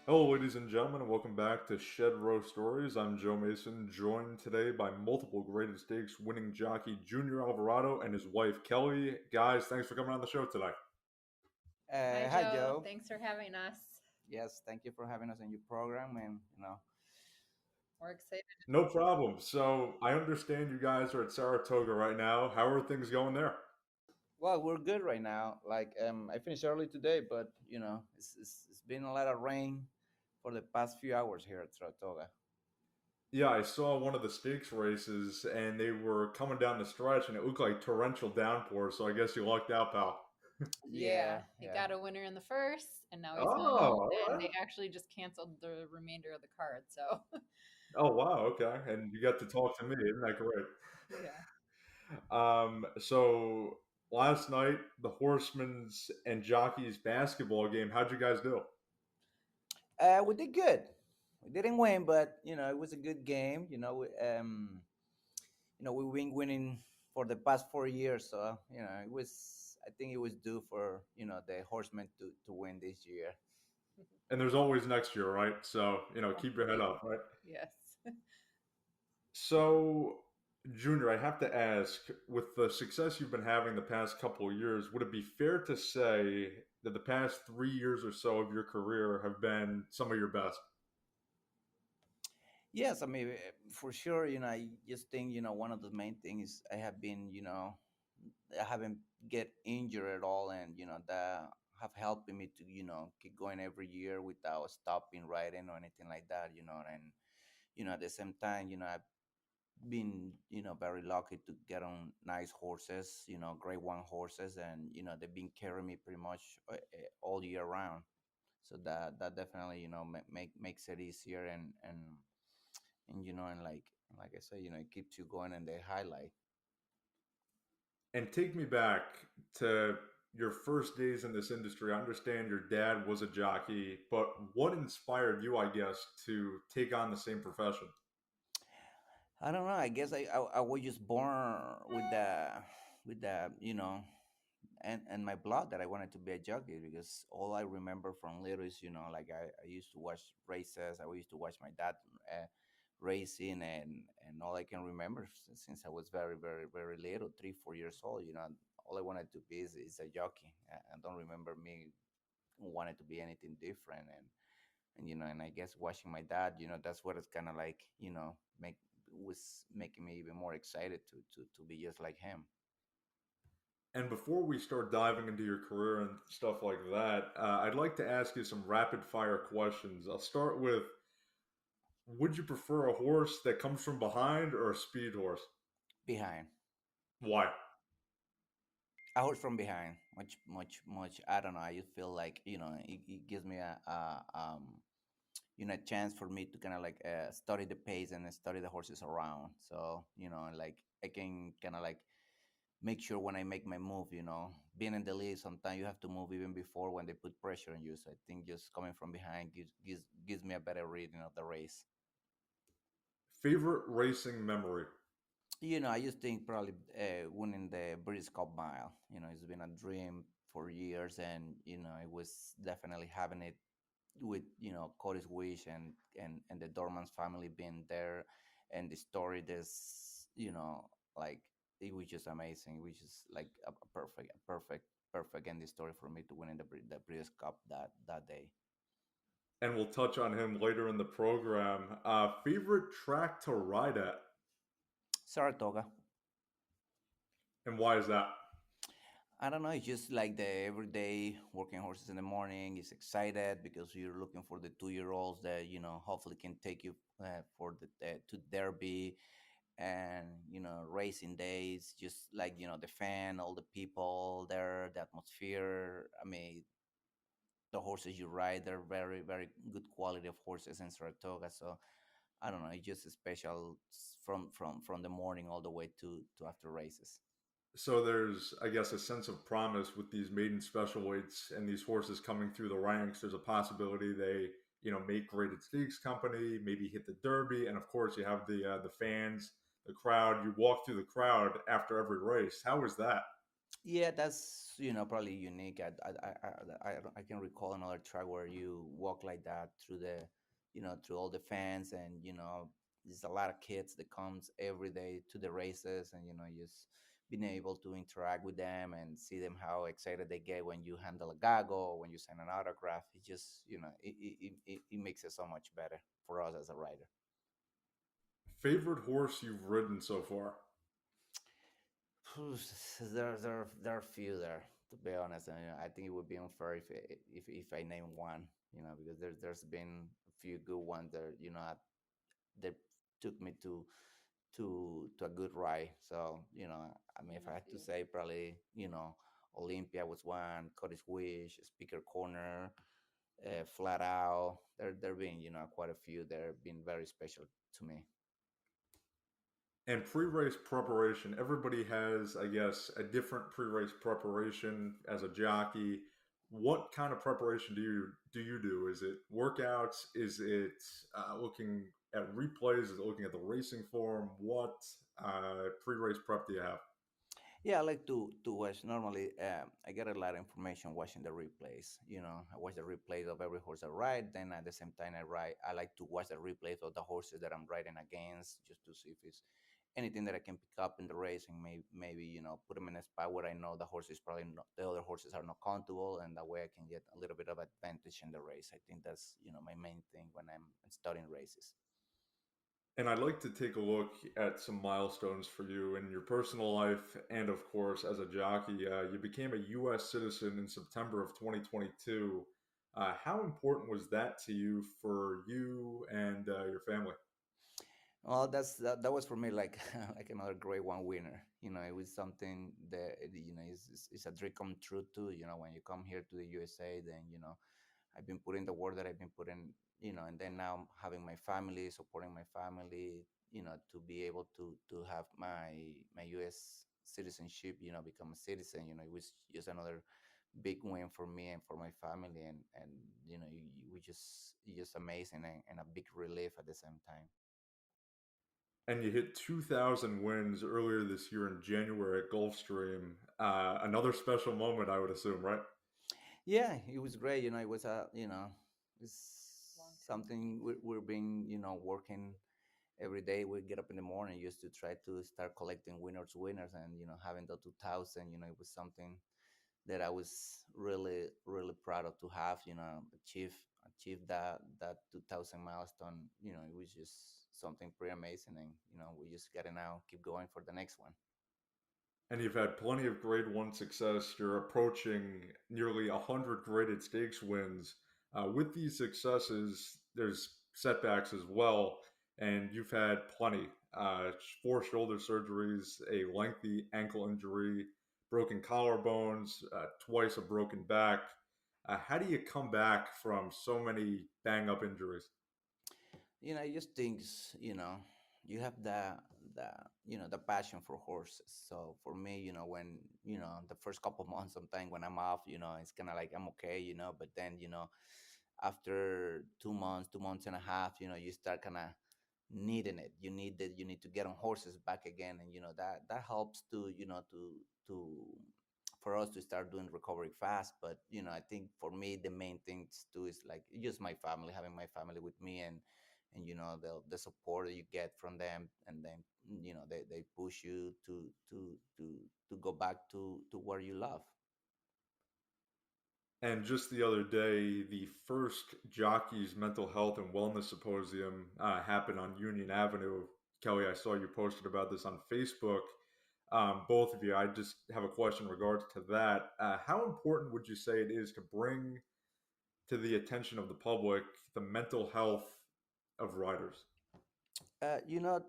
Hello, ladies and gentlemen, and welcome back to Shedrow Stories. I'm Joe Mason, joined today by multiple graded stakes winning jockey Junior Alvarado and his wife Kelly. Guys, thanks for coming on the show today. Hi, Hi, Joe. Joe. Thanks for having us. Yes, thank you for having us in your program. And We're excited. No problem. So, I understand you guys are at Saratoga right now. How are things going there? well, we're good right now. I finished early today, but it's been a lot of rain for the past few hours here at Saratoga. Yeah, I saw one of the stakes races, and they were coming down the stretch, and it looked like torrential downpour. So, I guess you lucked out, pal. Yeah, Yeah, he yeah. got a winner in the first, and now he's Oh, home. all And right. they actually just canceled the remainder of the card. So, Oh, wow. Okay. And you got to talk to me. Isn't that great? yeah. So last night, the Horsemen's and Jockeys basketball game. How'd you guys do? We did good. We didn't win, but it was a good game. We've been winning for the past 4 years, so it was. I think it was due for the Horsemen to win this year. And there's always next year, right? So keep your head Hopefully, up, right? yes. So, Junior, I have to ask, with the success you've been having the past couple of years, would it be fair to say that the past 3 years or so of your career have been some of your best? Yes, I mean, for sure, I just think, one of the main things I have been, I haven't get injured at all. And, that have helped me to, keep going every year without stopping riding or anything like that, and, at the same time, I've been, very lucky to get on nice horses, grade one horses. And, they've been carrying me pretty much all year round. So that definitely, makes it easier. And like I said, it keeps you going and they highlight. And take me back to your first days in this industry. I understand your dad was a jockey, but what inspired you, I guess, to take on the same profession? I don't know. I guess I was just born with the and my blood that I wanted to be a jockey, because all I remember from little is, like I used to watch races. I used to watch my dad racing. And all I can remember since I was very, very, very little, 3 4 years old, all I wanted to be is a jockey. I don't remember me wanted to be anything different. And I guess watching my dad, that's what it's kind of like, make was making me even more excited to be just like him. And before we start diving into your career and stuff like that, I'd like to ask you some rapid fire questions. I'll start with: would you prefer a horse that comes from behind or a speed horse? Behind. Why? I horse from behind, much, much, much. I don't know. I just feel like, it gives me a chance for me to kind of like study the pace and study the horses around. So like I can kind of like make sure when I make my move, being in the lead, sometimes you have to move even before when they put pressure on you. So I think just coming from behind gives me a better reading of the race. Favorite racing memory? I just think probably winning the British Cup Mile. It's been a dream for years. And it was definitely having it with Cody's wish and the Dorman's family being there, and the story. This like it was just amazing. It was just like a perfect ending story for me to win in the British Cup that day. And we'll touch on him later in the program. Favorite track to ride at, Saratoga. and why is that? I don't know. It's just like the everyday working horses in the morning. It's excited because you're looking for the 2 year olds that hopefully can take you for the to Derby. And racing days, just like the fan, all the people there, the atmosphere. I mean, the horses you ride, they're very, very good quality of horses in Saratoga. So I don't know. It's just a special from the morning all the way to after races. So there's, I guess, a sense of promise with these maiden special weights and these horses coming through the ranks. There's a possibility they, make graded stakes company, maybe hit the Derby, and of course you have the fans, the crowd. You walk through the crowd after every race. How is that? Yeah, that's probably unique. I can recall another track where you walk like that through the through all the fans, and there's a lot of kids that comes every day to the races, and just being able to interact with them and see them how excited they get when you handle a gaggle or when you sign an autograph. It just it makes it so much better for us as a rider. Favorite horse you've ridden so far? Phew, there are a few there, to be honest. And I think it would be unfair if I name one, because there's been a few good ones that that took me to a good ride. So I mean, Name if I a had to few. say, probably Olympia was one, Cody's Wish, Speaker Corner, Flat Out. There been quite a few that have been very special to me. And pre-race preparation, everybody has, I guess, a different pre-race preparation as a jockey. What kind of preparation do you do? Is it workouts? Is it looking at replays? Is it looking at the racing form? What pre-race prep do you have? Yeah, I like to watch. Normally, I get a lot of information watching the replays. I watch the replays of every horse I ride. Then at the same time I ride, I like to watch the replays of the horses that I'm riding against, just to see if it's anything that I can pick up in the race, and maybe put them in a spot where I know the horse is probably not, the other horses are not comfortable, and that way I can get a little bit of advantage in the race. I think that's my main thing when I'm studying races. And I'd like to take a look at some milestones for you in your personal life and, of course, as a jockey. You became a U.S. citizen in September of 2022. How important was that to you for you and your family? Well, that was for me like like another great one winner. It was something that is a dream come true too. When you come here to the USA, then I've been putting the work that I've been putting. And then now having my family, supporting my family. To be able to have my US citizenship. Become a citizen. It was just another big win for me and for my family, and we just it's just amazing, and a big relief at the same time. And you hit 2,000 wins earlier this year in January at Gulfstream. Another special moment, I would assume, right? Yeah, it was great. It was it's Long term. something we're being working every day. We get up in the morning just to try to start collecting winners, and having the 2000. It was something that I was really proud of to have. Achieve that 2000 milestone. It was just something pretty amazing, and we just gotta now keep going for the next one. And you've had plenty of Grade 1 success. You're approaching nearly 100 graded stakes wins. With these successes, there's setbacks as well, and you've had plenty. Four shoulder surgeries, a lengthy ankle injury, broken collarbones, twice a broken back. How do you come back from so many bang up injuries? I just think you have the the passion for horses. So for me, when the first couple months, sometimes when I'm off, it's kind of like I'm okay, but then after 2 months, 2 months and a half, you start kind of needing it. You need to get on horses back again, and that helps to to for us to start doing recovery fast. But I think for me the main things too is like just my family, having my family with me, and the support that you get from them, and then they push you to go back to where you love. And just the other day, the first Jockeys Mental Health and Wellness Symposium happened on Union Avenue. Kelly, I saw you posted about this on Facebook. Both of you, I just have a question in regards to that. How important would you say it is to bring to the attention of the public the mental health of riders? Uh, you know,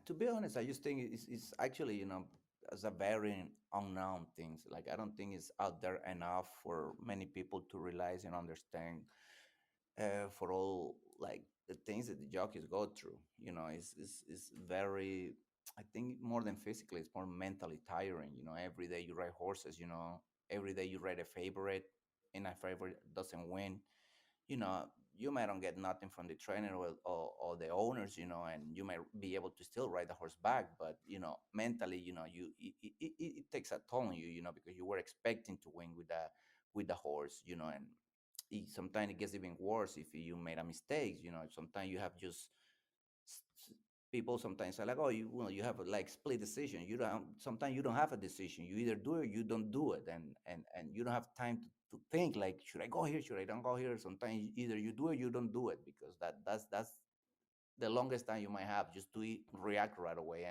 to be honest, I just think it's actually, as a very unknown things. Like I don't think it's out there enough for many people to realize and understand. For all like the things that the jockeys go through, it's very. I think more than physically, it's more mentally tiring. Every day you ride horses. Every day you ride a favorite, and a favorite doesn't win. you know you might not get nothing from the trainer or the owners, and you might be able to still ride the horse back, but mentally, it takes a toll on you, because you were expecting to win with the horse, and sometimes it gets even worse if you made a mistake. Sometimes you have just s- s- people sometimes are like, oh, you have a like split decision. You don't sometimes you don't have a decision. You either do it or you don't do it, and you don't have time to think like, should I go here, should I don't go here. Sometimes either you do it or you don't do it, because that's the longest time you might have just to react right away.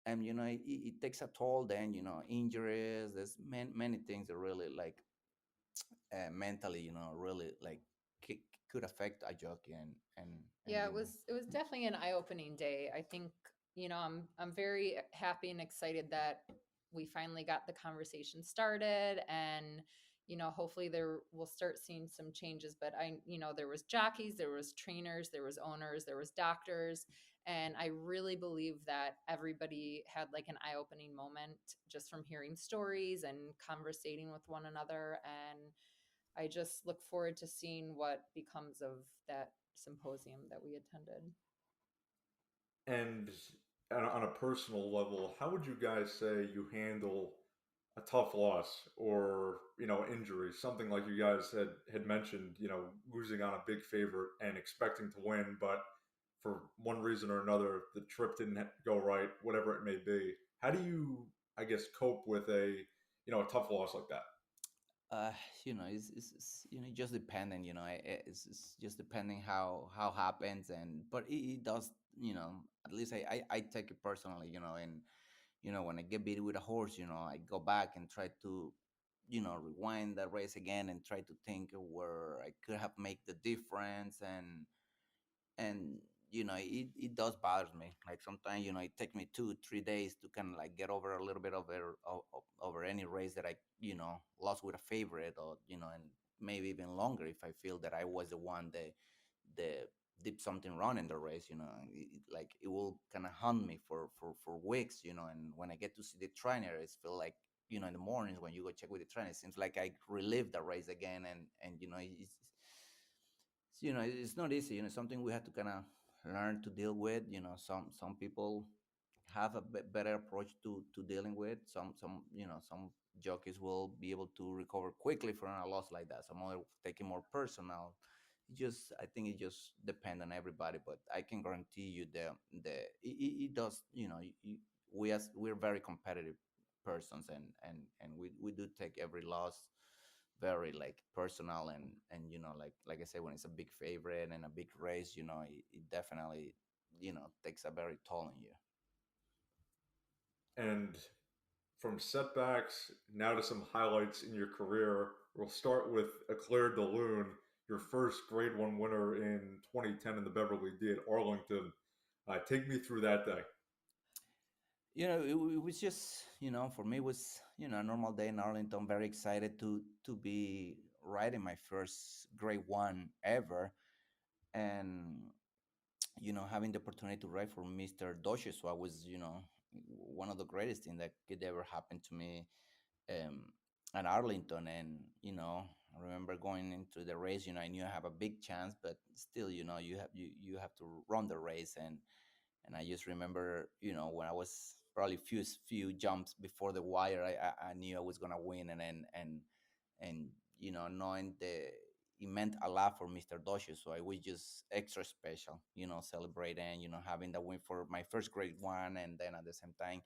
And it takes a toll. Then injuries, there's many things that really like mentally, really like c- could affect a jockey. And Yeah, it was definitely an eye-opening day. I think, I'm very happy and excited that we finally got the conversation started, and hopefully there we'll start seeing some changes. But there was jockeys, there was trainers, there was owners, there was doctors, and I really believe that everybody had like an eye-opening moment just from hearing stories and conversating with one another. And I just look forward to seeing what becomes of that symposium that we attended. And on a personal level, how would you guys say you handle a tough loss or injury, something like you guys had mentioned, losing on a big favorite and expecting to win, but for one reason or another the trip didn't go right, whatever it may be. How do you, I guess, cope with a tough loss like that? uh it's just depending, it's just depending how happens. And but it does, at least I take it personally, and when I get beat with a horse, I go back and try to rewind the race again and try to think where I could have made the difference. And it does bother me. Like sometimes, it takes me 2 3 days to kind of like get over a little bit over any race that I lost with a favorite, or and maybe even longer if I feel that I was the one that did something wrong in the race. Like it will kind of haunt me for weeks. And when I get to see the trainer, it's feel like, in the mornings when you go check with the trainer, it seems like I relive the race again. And it's not easy. Something we have to kind of learn to deal with. Some people have a better approach to dealing with. Some jockeys will be able to recover quickly from a loss like that. Some other take it more personal. I think it just depends on everybody. But I can guarantee you it does. We're very competitive persons, and we do take every loss very like personal. And like I said, when it's a big favorite and a big race, it definitely takes a very toll on you. And from setbacks now to some highlights in your career, we'll start with Eclair de Lune, your first Grade 1 winner in 2010 in the Beverly D at Arlington. Take me through that day. It was just, for me, it was, a normal day in Arlington. Very excited to be riding my first grade one ever. And having the opportunity to ride for Mr. Doshi, so I was, one of the greatest things that could ever happen to me, um, at Arlington. And I remember going into the race. I knew I have a big chance, but still, you have to run the race. And I just remember, when I was probably few jumps before the wire, I knew I was gonna win. And knowing it meant a lot for Mr. Doshi, so I was just extra special, celebrating, having the win for my first grade one. And then at the same time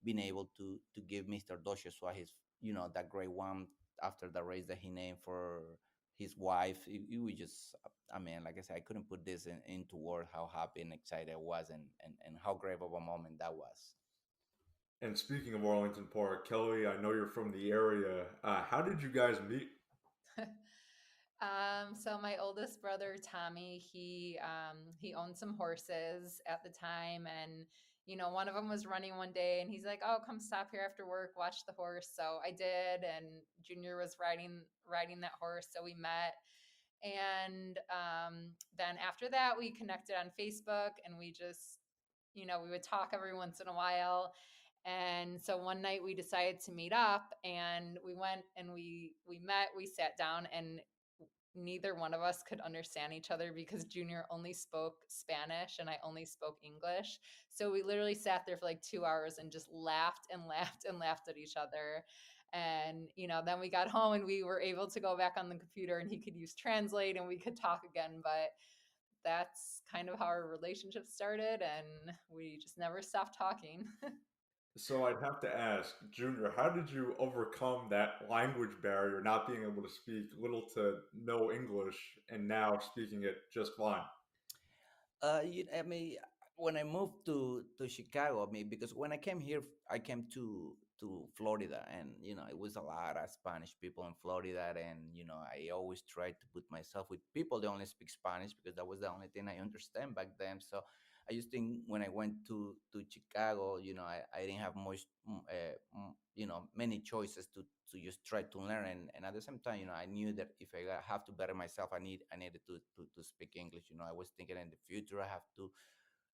being able to give Mr. Doshi so his, that grade one after the race that he named for his wife. It was just, I mean, like I said, I couldn't put this into words how happy and excited I was, and how great of a moment that was. And speaking of Arlington Park, Kelly, I know you're from the area. How did you guys meet? So my oldest brother Tommy, he owned some horses at the time, and one of them was running one day, and he's like, "Oh, come stop here after work, watch the horse." So I did, and Junior was riding that horse, so we met. And then after that, we connected on Facebook, and we just, we would talk every once in a while. And so one night we decided to meet up, and we went and we met, we sat down, and neither one of us could understand each other because Junior only spoke Spanish and I only spoke English. So we literally sat there for like 2 hours and just laughed and laughed and laughed at each other. And, then we got home and we were able to go back on the computer and he could use Translate and we could talk again. But that's kind of how our relationship started. And we just never stopped talking. So I'd have to ask, Junior, how did you overcome that language barrier, not being able to speak little to no English, and now speaking it just fine? I mean, when I moved to Chicago, I mean, because when I came here, I came to Florida, and it was a lot of Spanish people in Florida, and I always tried to put myself with people that only speak Spanish because that was the only thing I understand back then. So I just think when I went to Chicago, I didn't have much, many choices to just try to learn, and at the same time, I knew that if have to better myself, I needed to speak English. I was thinking in the future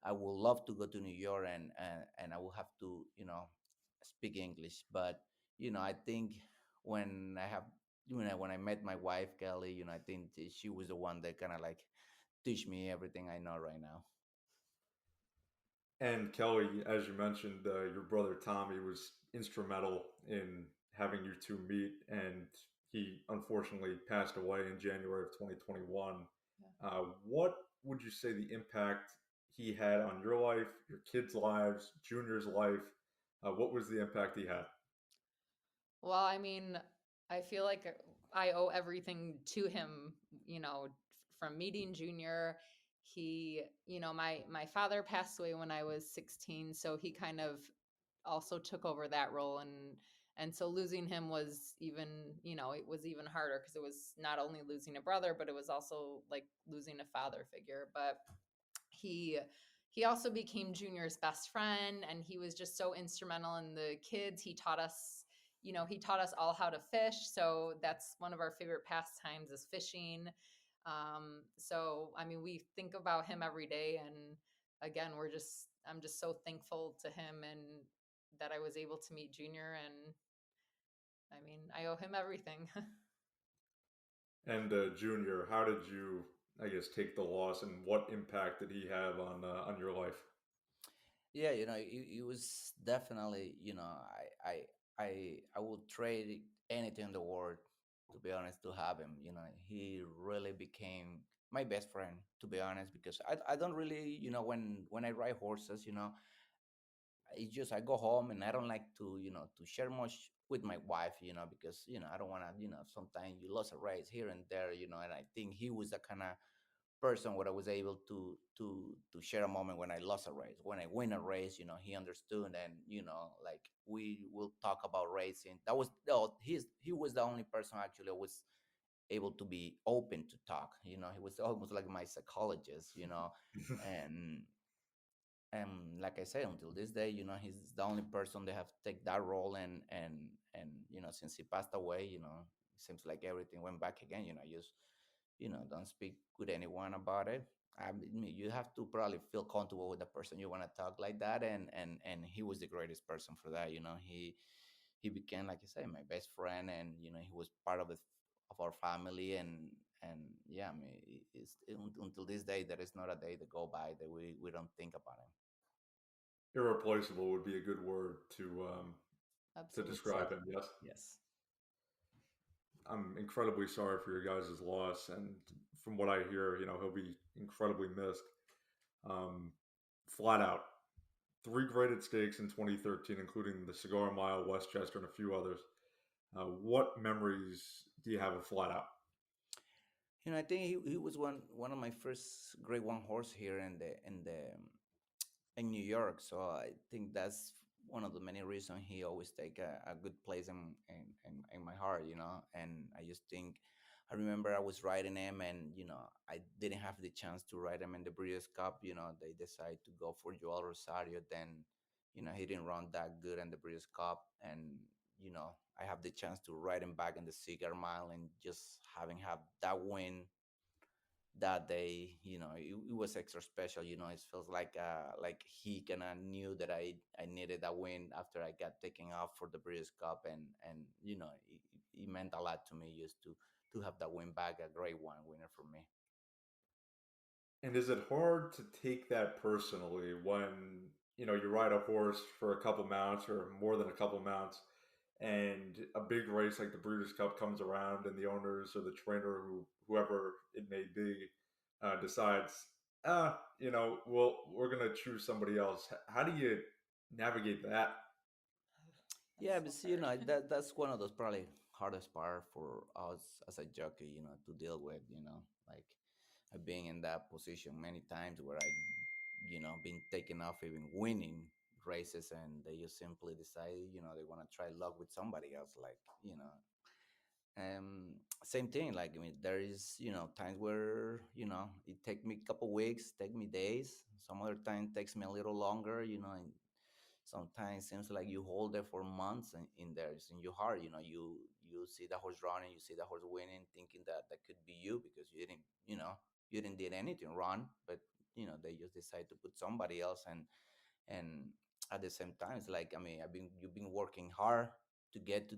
I would love to go to New York, and I will have to speak English. But I think when I have when I met my wife Kelly, I think she was the one that kind of like teach me everything I know right now. And Kelly, as you mentioned, your brother Tommy was instrumental in having you two meet, and he unfortunately passed away in January of 2021. Yeah. What would you say the impact he had on your life, your kids' lives, Junior's life? What was the impact he had? Well, I mean, I feel like I owe everything to him, you know, from meeting Junior. My father passed away when I was 16, so he kind of also took over that role, and so losing him was even, it was even harder because it was not only losing a brother, but it was also like losing a father figure. But he he also became Junior's best friend, and he was just so instrumental in the kids. He taught us all how to fish, so that's one of our favorite pastimes is fishing. So I mean, we think about him every day, and again, I'm just so thankful to him and that I was able to meet Junior, and I mean, I owe him everything. And Junior, how did you, I guess, take the loss, and what impact did he have on your life? Yeah, it was definitely, I would trade anything in the world, to be honest, to have him. He really became my best friend, to be honest, because I don't really, when I ride horses, it's just I go home and I don't like to share much with my wife, because I don't want to, sometimes you lose a race here and there, and I think he was the kind of person where I was able to share a moment when I lost a race. When I win a race, he understood, and like we will talk about racing. That was no, he was the only person actually I was able to be open to talk. He was almost like my psychologist, and like I say, until this day, he's the only person that have take that role, and since he passed away, it seems like everything went back again. Just don't speak with anyone about it. I mean, you have to probably feel comfortable with the person you want to talk like that, and he was the greatest person for that. He became, like I say, my best friend, and he was part of our family, and yeah, I mean, until this day, there is not a day that go by that we don't think about him. Irreplaceable would be a good word to Absolutely. describe him. Yes. Yes. I'm incredibly sorry for your guys' loss, and from what I hear, he'll be incredibly missed. Um, Flat out, three graded stakes in 2013, including the Cigar Mile, Westchester, and a few others. What memories do you have of Flat Out? I think he was one of my first Grade One horse here in New York. So I think that's one of the many reasons he always take a good place in my heart, And I just think I remember I was riding him, and I didn't have the chance to ride him in the Breeders' Cup. They decided to go for Joel Rosario. Then he didn't run that good in the Breeders' Cup, and I have the chance to ride him back in the Cigar Mile, and just having have that win that day, it was extra special. It feels like he kind of knew that I needed a win after I got taken off for the British Cup, and it meant a lot to me just to have that win back, a great one winner for me. And is it hard to take that personally when you ride a horse for a couple mounts or more than a couple mounts, and a big race like the Breeders' Cup comes around, and the owners or the trainer, whoever it may be, decides, we're gonna choose somebody else. How do you navigate that? Yeah, That's but so see, hard. that's one of those probably hardest part for us as a jockey, to deal with, like I've been in that position many times where been taken off even winning races, and they just simply decide, they want to try luck with somebody else, like, same thing. Like, I mean, there is, times where, it take me a couple weeks, take me days. Some other time takes me a little longer, and sometimes seems like you hold it for months in there. It's in your heart. You see the horse running, you see the horse winning, thinking that that could be you because you didn't did anything wrong, but they just decide to put somebody else. And at the same time, it's like, I mean, you've been working hard to get to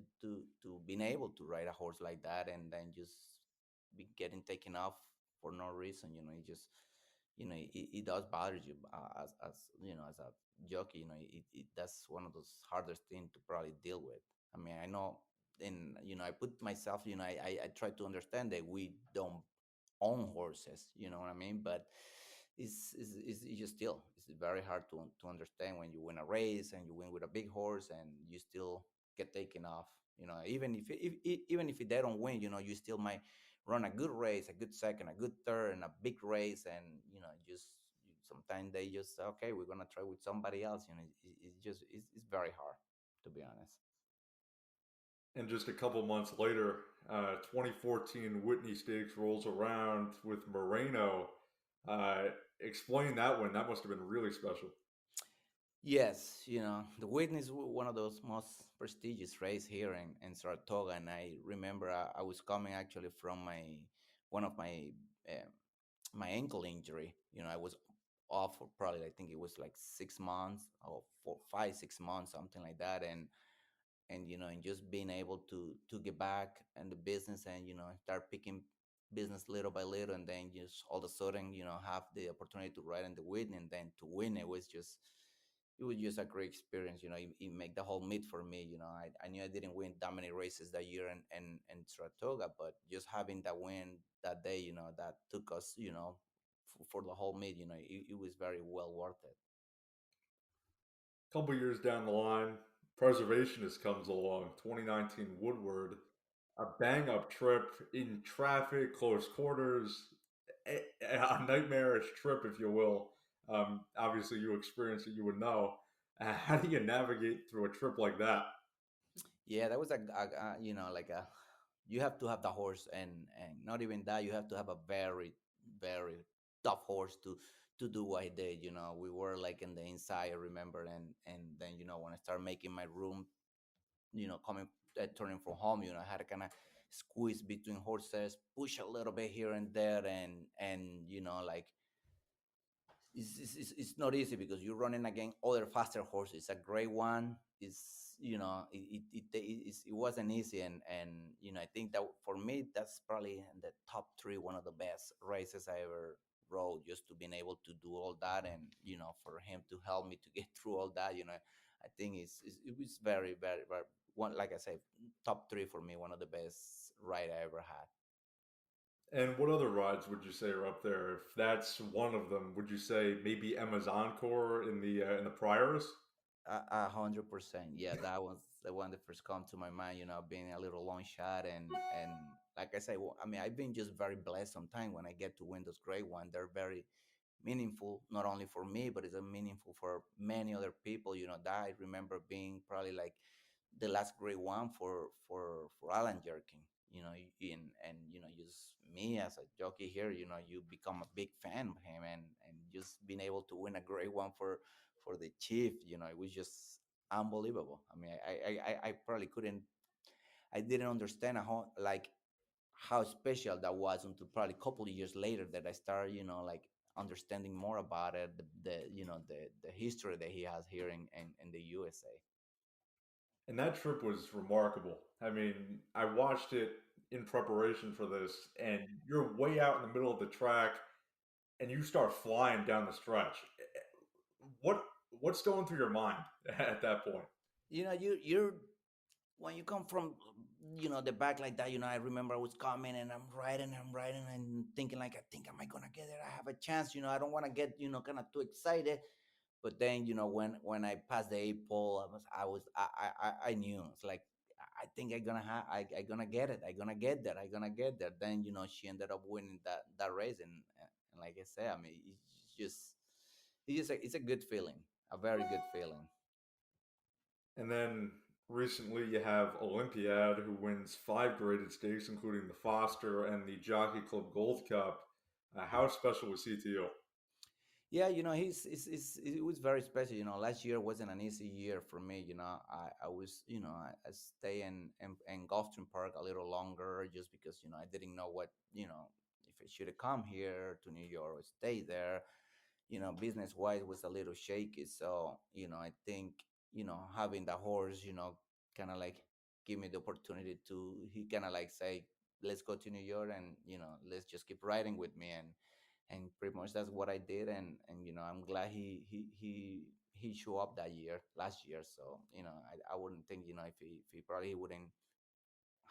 being able to ride a horse like that, and then just be getting taken off for no reason. It just, it does bother you, as as a jockey. That's one of those hardest things to probably deal with. I mean, I know, and I put myself, I try to understand that we don't own horses, you know what I mean? But it's just still, it's very hard to understand when you win a race and you win with a big horse and you still get taken off. Even even if they don't win, you still might run a good race, a good second, a good third, and a big race, and just sometimes they just say, okay, we're gonna try with somebody else. It's just it's very hard, to be honest. And just a couple months later, 2014 Whitney Stakes rolls around with Moreno. Uh, Explain that one. That must have been really special. Yes, the Whitney is one of those most prestigious race here in Saratoga, and I remember I was coming actually from my one of uh, my ankle injury. I was off for probably, I think it was like 6 months or 4, 5, 6 months, something like that, and just being able to get back in the business and start picking business little by little, and then just all of a sudden have the opportunity to ride in the win, and then to win, it was just a great experience. It made the whole meet for me. I knew I didn't win that many races that year in Saratoga, but just having that win that day, that took us, for the whole meet, it was very well worth it. A couple years down the line, Preservationist comes along, 2019 Woodward, a bang up trip in traffic, close quarters, a nightmarish trip, if you will. Obviously, you experienced it, you would know. How do you navigate through a trip like that? Yeah, that was like a, you have to have the horse, and not even that, you have to have a very, very tough horse to do what he did. We were like in the inside, I remember, and then when I started making my room, coming, turning from home, I had to kind of squeeze between horses, push a little bit here and there, and like it's not easy because you're running against other faster horses. It's a great one. It's it wasn't easy, and I think that for me that's probably in the top three, one of the best races I ever rode. Just to being able to do all that, and for him to help me to get through all that, I think it was very, very, very one, like I say, top three for me, one of the best ride I ever had. And what other rides would you say are up there? If that's one of them, would you say maybe Emma's Encore in the Priors? 100%. Yeah, that was the one that first come to my mind. Being a little long shot, and like I say, well, I mean, I've been just very blessed. Sometimes when I get to win those great ones, they're very meaningful, not only for me, but it's meaningful for many other people. That I remember being probably like the last great one for Alan Jerkin. And just me as a jockey here, you become a big fan of him, and just being able to win a great one for the chief, it was just unbelievable. I mean, I probably couldn't, I didn't understand how, like, how special that was until probably a couple of years later that I started, like understanding more about it, the history that he has here in the USA. And that trip was remarkable. I mean, I watched it in preparation for this, and you're way out in the middle of the track, and you start flying down the stretch. What what's going through your mind at that point? You're when you come from the back like that. I remember I was coming and I'm riding and thinking like, I think, am I gonna get it? I have a chance. I don't want to get kind of too excited. But then when I passed the 8 pole, I knew it's like, I think I gonna get it. I gonna get there. I gonna get there. Then she ended up winning that race, and like I said, I mean, it's a good feeling, a very good feeling. And then recently you have Olympiad, who wins 5 graded stakes, including the Foster and the Jockey Club Gold Cup. How special was he to you? Yeah, it was very special. Last year wasn't an easy year for me. I was, I stay in Gulfstream Park a little longer just because, I didn't know what, if I should have come here to New York or stay there. Business wise was a little shaky. So, I think, having the horse, kind of like give me the opportunity to, he kind of like say, let's go to New York and, let's just keep riding with me. And pretty much that's what I did. And I'm glad he showed up that year, last year. So, I wouldn't think, if he probably wouldn't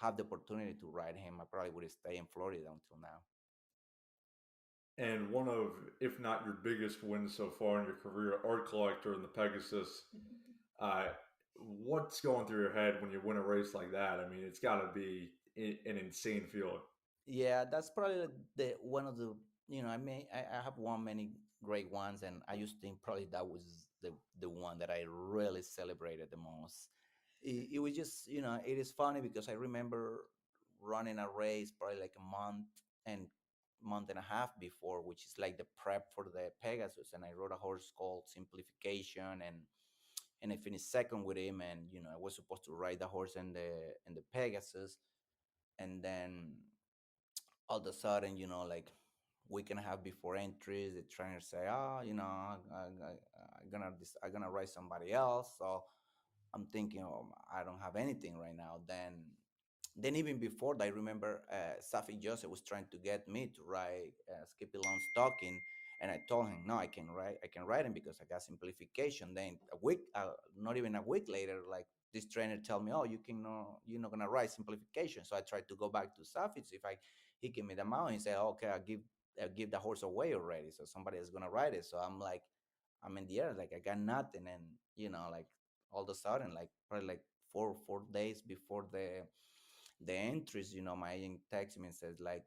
have the opportunity to ride him, I probably would stay in Florida until now. And one of, if not your biggest wins so far in your career, Art Collector and the Pegasus. Uh, what's going through your head when you win a race like that? I mean, it's got to be an insane feeling. Yeah, that's probably the one of the I have won many great ones, and I used to think probably that was the one that I really celebrated the most. It was just it is funny because I remember running a race probably like a and month and a half before, which is like the prep for the Pegasus, and I rode a horse called Simplification, and I finished second with him, and I was supposed to ride the horse in the Pegasus, and then all of a sudden, like week and a half before entries, the trainer say, "Oh, I'm gonna write somebody else." So I'm thinking, oh, I don't have anything right now. Then even before that, I remember Safi Joseph was trying to get me to write Skippy Long Stocking, and I told him, no, I can write him because I got simplification. Then a week, not even a week later, like this trainer tell me, oh, you're not gonna write simplification. So I tried to go back to Safi, see if he give me the amount. He said, okay, I'll give the horse away already, so somebody is gonna ride it. So I'm like, I'm in the air, like I got nothing, and like all of a sudden, like probably like 4 days before the entries, my agent texts me and says like,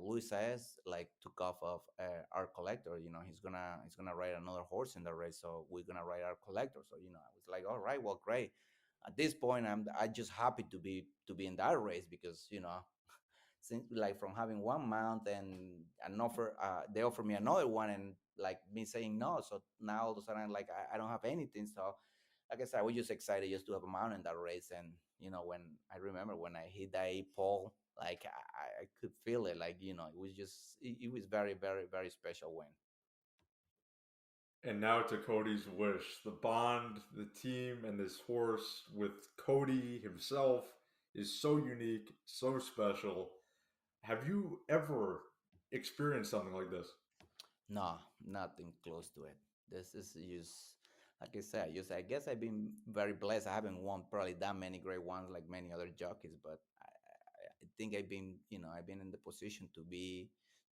Luis says like took off of our collector. He's gonna ride another horse in the race, so we're gonna ride our collector. So I was like, all right, well, great. At this point, I just happy to be in that race because since like from having one mount and an offer, they offer me another one, and like me saying no. So now all of a sudden, like I don't have anything. So like I said, I was just excited just to have a mount in that race. And when I remember when I hit that 8 pole, like I could feel it. Like it was just it was very, very, very special win. And now to Cody's wish. The bond, the team, and this horse with Cody himself is so unique, so special. Have you ever experienced something like this? No, nothing close to it. This is just like I said. Just I guess I've been very blessed. I haven't won probably that many great ones like many other jockeys, but I think I've been in the position to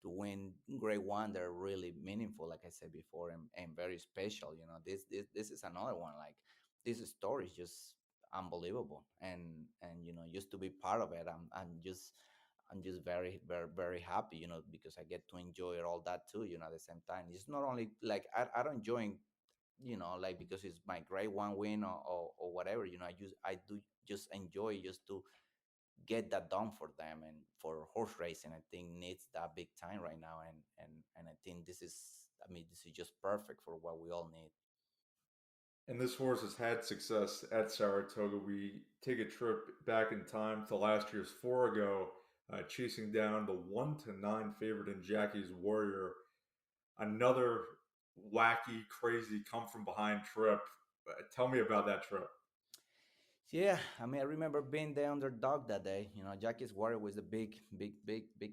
win great one. They're really meaningful, like I said before, and very special. This is another one. Like this story is just unbelievable, and just to be part of it, I'm just very, very, very happy, because I get to enjoy all that too, at the same time. It's not only like I don't enjoy, like because it's my great one win or whatever, I do just enjoy just to get that done for them and for horse racing. I think needs that big time right now, and I think this is just perfect for what we all need. And this horse has had success at Saratoga. We take a trip back in time to last year's Forago, chasing down the 1-9 favorite in Jackie's Warrior. Another wacky, crazy, come from behind trip. Tell me about that trip. Yeah, I mean, I remember being the underdog that day. Jackie's Warrior was the big,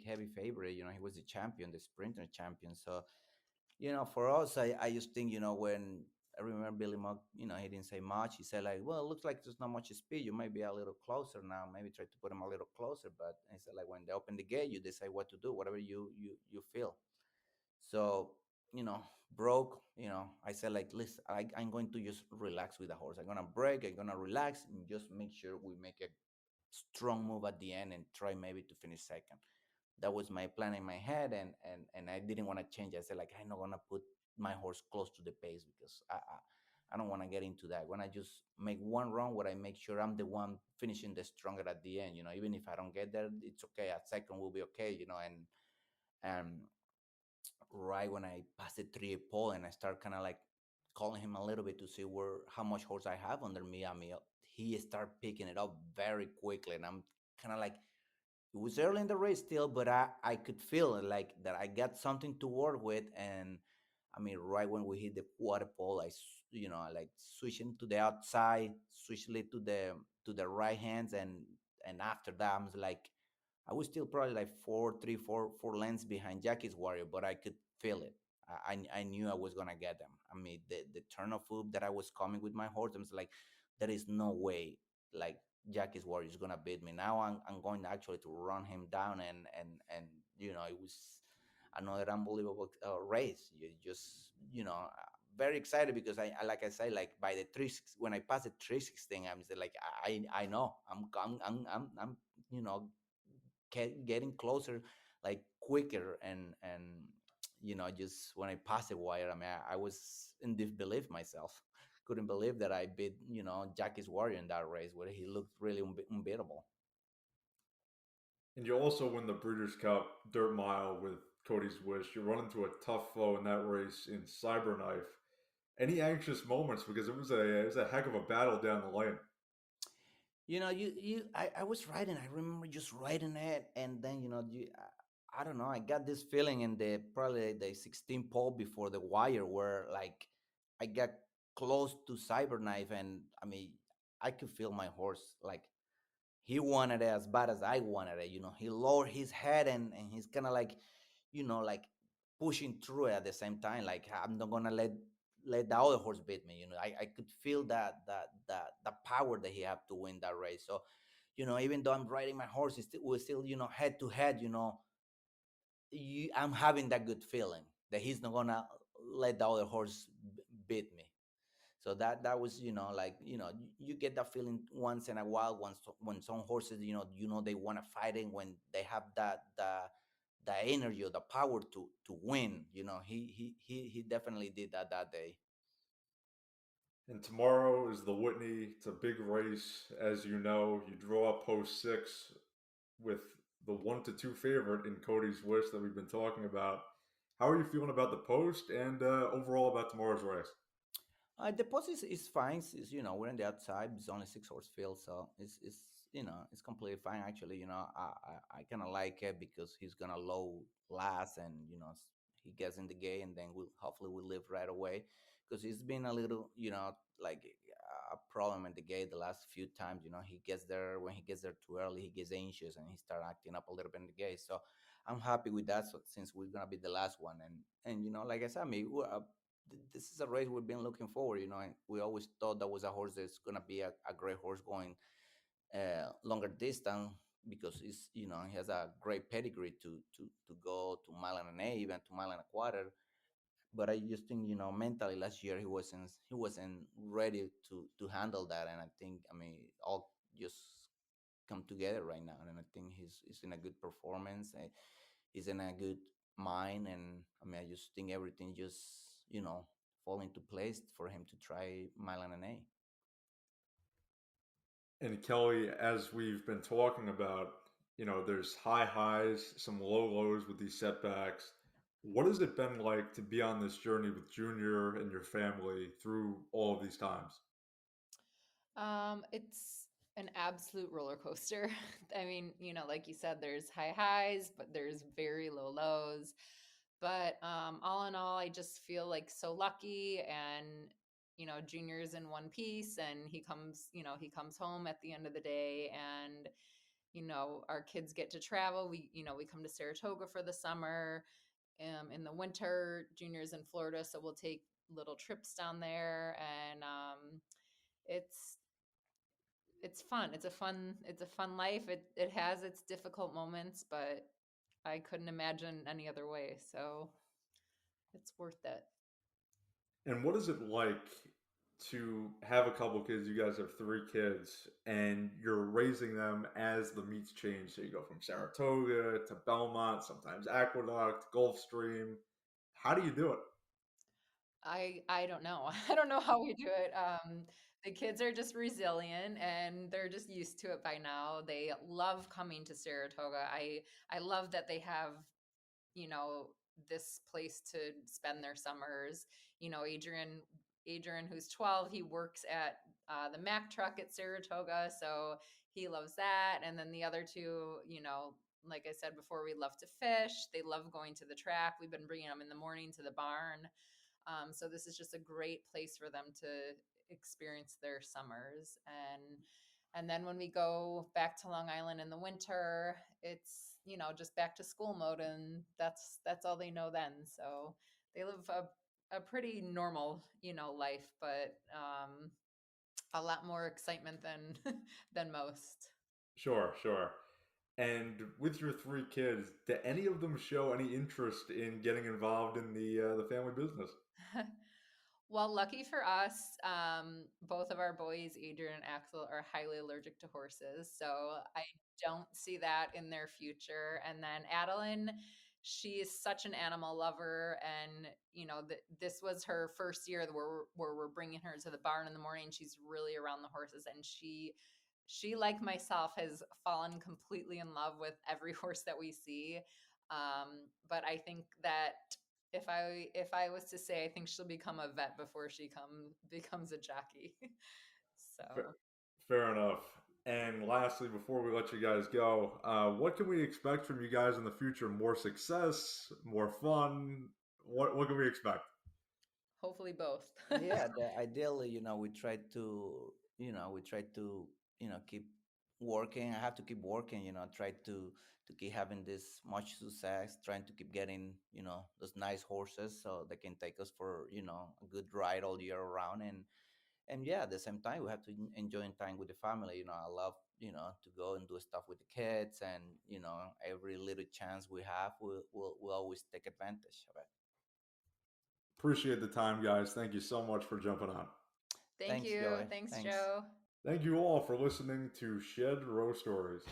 heavy favorite. He was the champion, the sprinter champion. So, for us, I just think, when I remember Billy Muck, he didn't say much. He said, like, well, it looks like there's not much speed. You might be a little closer now. Maybe try to put him a little closer. But he said, like, when they open the gate, you decide what to do, whatever you feel. So, you know, broke, I said, like, listen, I'm going to just relax with the horse. I'm going to break, I'm going to relax and just make sure we make a strong move at the end and try maybe to finish second. That was my plan in my head, and I didn't want to change. I said, like, I'm not going to put my horse close to the pace because I don't want to get into that. When I just make one run where I make sure I'm the one finishing the stronger at the end, even if I don't get there, it's okay. At second will be okay, and right when I pass the 3 pole and I start kind of like calling him a little bit to see where how much horse I have under me. I mean, he start picking it up very quickly, and I'm kind of like, it was early in the race still, but I could feel it, like that I got something to work with. And I mean, right when we hit the quarter pole, I like switching to the outside, switching it to the right hands, and after that, I'm like, I was still probably like four lengths behind Jackie's Warrior, but I could feel it. I knew I was gonna get them. I mean, the turn of foot that I was coming with my horse, I was like, there is no way, like, Jackie's Warrior is gonna beat me. Now I'm going actually to run him down, and it was another unbelievable race. You just very excited because I like I say, like, by the when I pass the 316, I'm just like, I know I'm you know getting closer, like, quicker, and just when I passed the wire, I mean, I was in disbelief myself. Couldn't believe that I beat Jackie's Warrior in that race where he looked really unbeatable. And you also win the Breeders' Cup Dirt Mile with Cody's Wish. You run into a tough foe in that race in Cyberknife. Any anxious moments because it was a heck of a battle down the lane. I was riding. I remember just riding it, and then I don't know. I got this feeling in the probably the 16 pole before the wire, where, like, I got close to Cyberknife, and I mean, I could feel my horse, like, he wanted it as bad as I wanted it. He lowered his head, and he's kind of like, like, pushing through it at the same time. Like, I'm not gonna let the other horse beat me. I could feel that the power that he had to win that race. So, even though I'm riding my horse, we're still, head to head. I'm having that good feeling that he's not gonna let the other horse beat me. So that was, like, you get that feeling once in a while when some horses, they want to fight it, when they have the energy or the power to win. He definitely did that day. And tomorrow is the Whitney. It's a big race, as you know. You draw up post six with the 1-2 favorite in Cody's Wish that we've been talking about. How are you feeling about the post and overall about tomorrow's race? The post is fine. We're in the outside. It's only 6 horse field, so it's completely fine. Actually, I kind of like it because he's gonna low last, and he gets in the gate, and then we'll live right away. Because it's been a little, like, a problem in the gate the last few times. He gets there when he gets there too early, he gets anxious, and he start acting up a little bit in the gate. So I'm happy with that. So, since we're gonna be the last one, and like I said, I mean, this is a race we've been looking forward. And we always thought that was a horse that's gonna be a great horse going longer distance, because he has a great pedigree to go to mile and an eighth, even to mile and a quarter. But I just think, mentally last year he wasn't ready to handle that, and I think, I mean, all just come together right now, and I think he's in a good performance. He's in a good mind, and I mean, I just think everything just fall into place for him to try Milan and A. And Kelly, as we've been talking about, there's high highs, some low lows with these setbacks. What has it been like to be on this journey with Junior and your family through all of these times? It's an absolute roller coaster. I mean, like you said, there's high highs, but there's very low lows. But all in all, I just feel like so lucky, and Junior's in one piece, and he comes home at the end of the day, and our kids get to travel. We come to Saratoga for the summer. In the winter, Junior's in Florida, so we'll take little trips down there, and it's it's fun. It's a fun life. It has its difficult moments, but I couldn't imagine any other way. So it's worth it. And what is it like to have a couple kids? You guys have three kids, and you're raising them as the meets change. So you go from Saratoga to Belmont, sometimes Aqueduct, Gulfstream. How do you do it? I don't know. I don't know how we do it. The kids are just resilient, and they're just used to it by now. They love coming to Saratoga. I love that they have, you know, this place to spend their summers. Adrian, who's 12, he works at the Mack truck at Saratoga, so he loves that. And then the other two, like I said before, we love to fish. They love going to the track. We've been bringing them in the morning to the barn. So this is just a great place for them to experience their summers. And then when we go back to Long Island in the winter, it's just back to school mode, and that's all they know then. So they live a pretty normal life, but a lot more excitement than than most. Sure, sure. And with your three kids, do any of them show any interest in getting involved in the family business? Well, lucky for us, both of our boys, Adrian and Axel, are highly allergic to horses. So I don't see that in their future. And then Adeline, she is such an animal lover. And, this was her first year where we're bringing her to the barn in the morning. She's really around the horses. And she, like myself, has fallen completely in love with every horse that we see. But I think that if I was to say, I think she'll become a vet before she becomes a jockey. Fair, So fair enough. And lastly, before we let you guys go, what can we expect from you guys in the future? More success, more fun? What can we expect? hopefully both. Yeah, ideally, we try to keep working. I have to keep working, try to keep having this much success, trying to keep getting, those nice horses so they can take us for, a good ride all year around. And yeah, at the same time, we have to enjoy time with the family. I love, to go and do stuff with the kids, and every little chance we have, we'll always take advantage of it. Appreciate the time, guys. Thank you so much for jumping on. Thank Thanks, you. Joey. Thanks, Thanks. Joe. Thank you all for listening to Shedrow Stories.